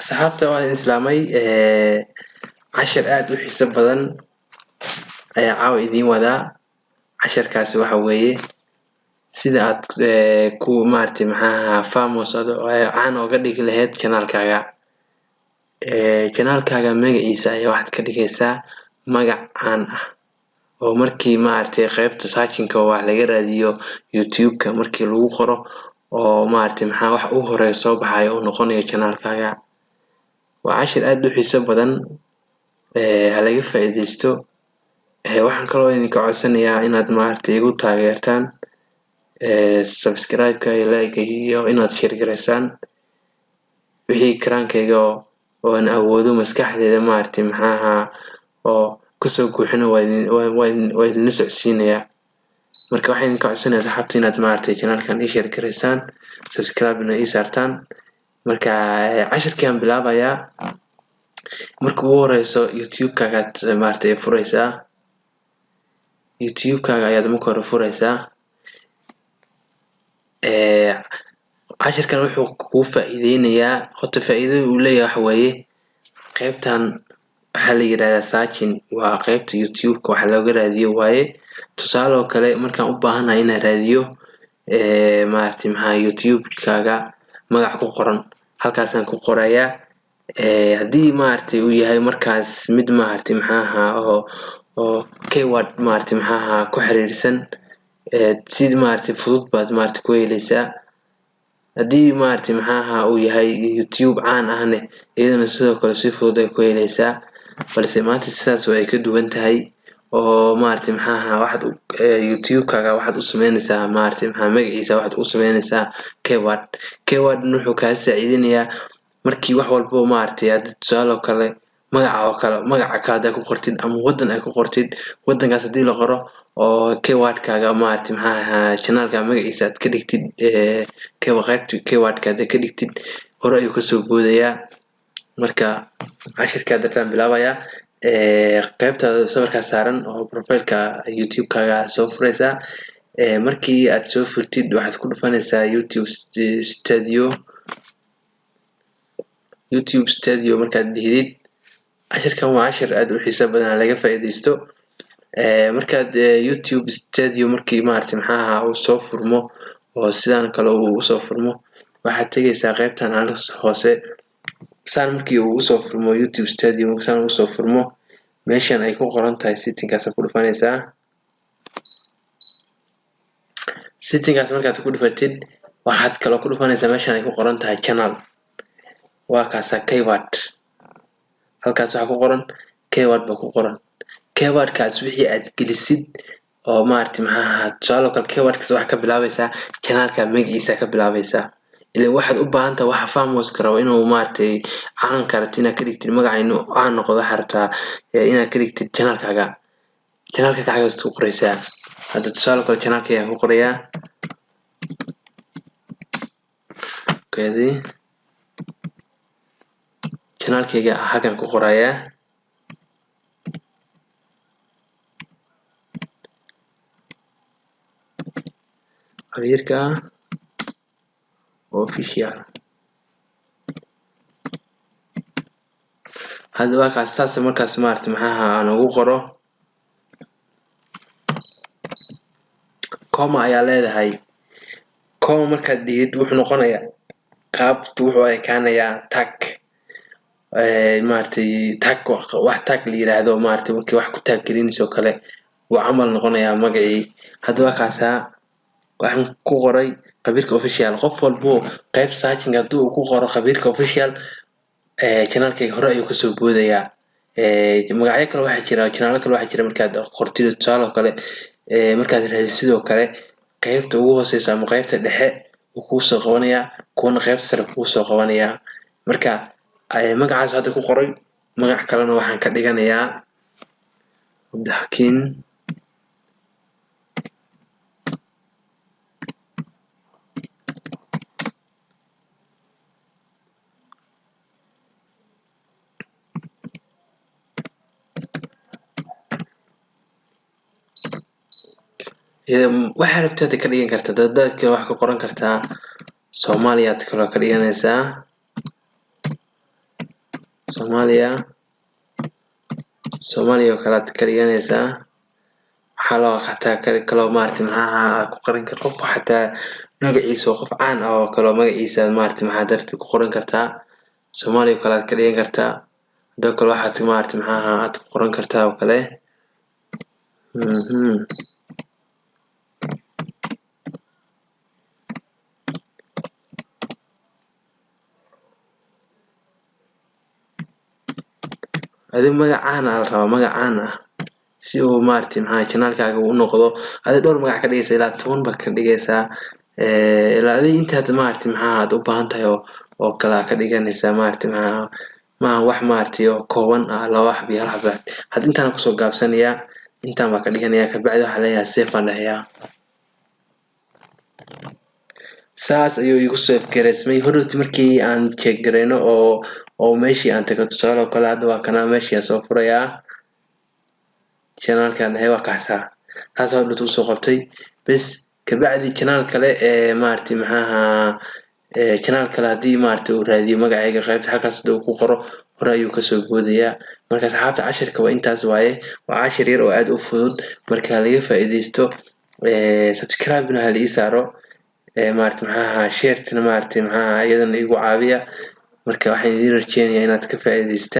asxaabta waan islaamay cashar aad u xiiso badan ayaa caawa idiin wadaa. casharkaasi waxa weeye sida aad ku maartay famous caan oga dhigi lahayd channelkaaga. channelkaaga magaciisa ayaa waxaad ka dhigaysaa magac caan ah oo markii maartay qaybta searching-ka wax laga raadiyo YouTube-ka markii lagu qoro oo maartay wax ugu horeeyo soo baxayo oo noqonayo channelkaaga. waa cashir aad u xiiso badan ha laga faa'iideysto. waxaan kaloo idinka codsanayaa inaad maartay igu taageertaan subscribe-ka iyo like iyo inaad share gareysaan wixii karaankayga oo aan awoodo maskaxdeeda maartay oo kusoo guuxina waa idin socodsiinayaa. marka waxaan idinka codsanayaa asxaabta inaad maartay channelkan ii share gareysaan subscribe-na ii saartaan. marka cashirkaan bilaabayaa. marka ugu horeyso YouTube-kaaga maartay fureysaa. YouTube-kaaga ayaad marka hore fureysaa. cashirkan wuxuu kuu faa'iideynayaa horta faa'iidada uu leeyahay waxa weeye qaybtan waxaa la yiraahdaa searching waa qaybta YouTube-ka wax looga raadiyo waaye. tusaale oo kale markaan u baahanahay inaan raadiyo maartay YouTube-kaaga magac ku qoran halkaasaan ku qorayaa. haddii maartay uu yahay markaas mid maartay oo keyword maartay ku xiriirsan sid maartay fudud baad maartay ku helaysaa. haddii maartay uu yahay YouTube caan ahne iyadana sidoo kale si fudud ay ku helaysaa. balse maanta sidaas way ka duwan tahay oo maartay waxaad YouTube-kaaga waxaad u sameynaysaa maartay magaciisa waxaad u sameynaysaa keyword wuxuu kaa saacidinayaa markii wax walbo maartay tusaale oo kale magaca kale ku qortid ama wadan ay ku qortid wadankaas hadii la qoro oo keyword-kaaga maartay channel-ka magaciisa aad ka dhigtid keyword-ka ka dhigtid hore ayuu kasoo boodayaa. marka cashirka dadaan bilaabayaa. qaybta sawirka saaran oo profile-ka YouTube-kaaga soo fureysaa. markii aad soo furtid waxaad ku dhufanaysaa YouTube Studio markaad dhigtid. cashirkan waa cashir aad u xiiso badan laga faa'iideysto. markaad YouTube Studio markii maartay uu soo furmo oo sidaan kale uu soo furmo waxaad tagaysaa qaybtan hoose saan markii uu soo furmo YouTube Studio saan uu soo furmo meeshan ay ku qoran tahay setting-kaas ku dhufanaysaa. setting-kaas markaad ku dhufatid waxaad kale ku dhufanaysaa meeshan ay ku qoran tahay channel waa kaasa keyword halkaas waxa ku qoran keyword ba ku qoran. keyword-kaas wixii aad gelisid oo maartay tusaale kale keyword-kaas waxa ka bilaabaysaa channel-ka magaciisa ka bilaabaysaa. ilaa waxaad u baahan tahay waxa famous ka rabo inuu maartay caan ka rabtid inaad ka dhigtid magaca inuu caan noqdo waxa rabtaa inaad ka dhigtid channel-kaaga xagaas ku qoraysaa. hadda tusaale kale channel-kaaga ku qorayaa channel-kayga halkan ku qorayaa. qabiirka official hadda waa kaas saas markaas maartay aan ugu qoro comma ayaa leedahay. comma markaad dhigid wuxuu noqonayaa qaabtu wuxuu ekaanayaa tag maartay wax tag la yiraahdo maartay markii wax ku tag gelinayso kale waa amal noqonayaa magacii. hadda waa kaasa waxaan ku qoray qabiirka official. qof walbo qayb searching haduu ku qoro qabiirka official channel-kayga hore ayuu kasoo boodayaa. magacyo kale waxa jira channel kale waxa jira markaad qortid tusaale kale markaad raadisid sidoo kale qaybta ugu hooseysa ama qaybta dhexe uu ku soo qabanayaa kuwana qaybta sare ku soo qabanayaa. marka magacaas hadda ku qoray magac kalena waxaan ka dhiganayaa Abdixakiin. waxaa rabtid ka dhigan kartaa dad kale wax ka qoran kartaa Soomaaliya kale ka dhiganaysaa Soomaaliya oo kale aad ka dhiganaysaa. waxaa loo xataa kaloo maaragtay maxaa ku qoran qof xataa magaciisa oo qof caan ah oo kale magaciisa maaragtay maxaa darteed ku qoran kartaa. Soomaaliya oo kale aad ka dhigan kartaa. hadoo kale waxaad maaragtay maxaa aad ku qoran kartaa oo kale adiga magacaan la rabaa magacaan ah si uu maaragtay maxaa channel-kaaga u noqdo. adiga dhowr magac ka dhigaysa ilaa 10 ba ka dhigaysaa ilaa adiga intaad maaragtay maxaa aad u baahan tahay oo kala ka dhiganaysaa maaragtay maxaa ma wax maaragtay oo kooban ah laba xabo iyo hal xabo had intaan ku soo gaabsanayaa intaan ba ka dhiganayaa ka bacdi waxa leeyahay save aan dhahayaa. saas ayuu igu save gareysmay horta markii aan check gareyno oo meeshii aan tago tusaale oo kale hadda waa kana meeshii aan soo furayaa channel-kan waa kaxsaa taas oo dad u soo qabtay bas ka bacdi channel kale maaragtay maxaa channel kale hadii maaragtay uu raadiyo magacayga qaybta halkaas uu ku qoro hore ayuu ka soo boodaya. marka saxaabta cashirka waa intaas waaye waa cashir yar oo aad u fudud marka laga faa'iideysto subscribe-na hal ii saaro maaragtay maxaa share-tana maaragtay maxaa iyadana igu caawiya marka waxaan idin rajeynayaa inaad ka faa'iideystaan.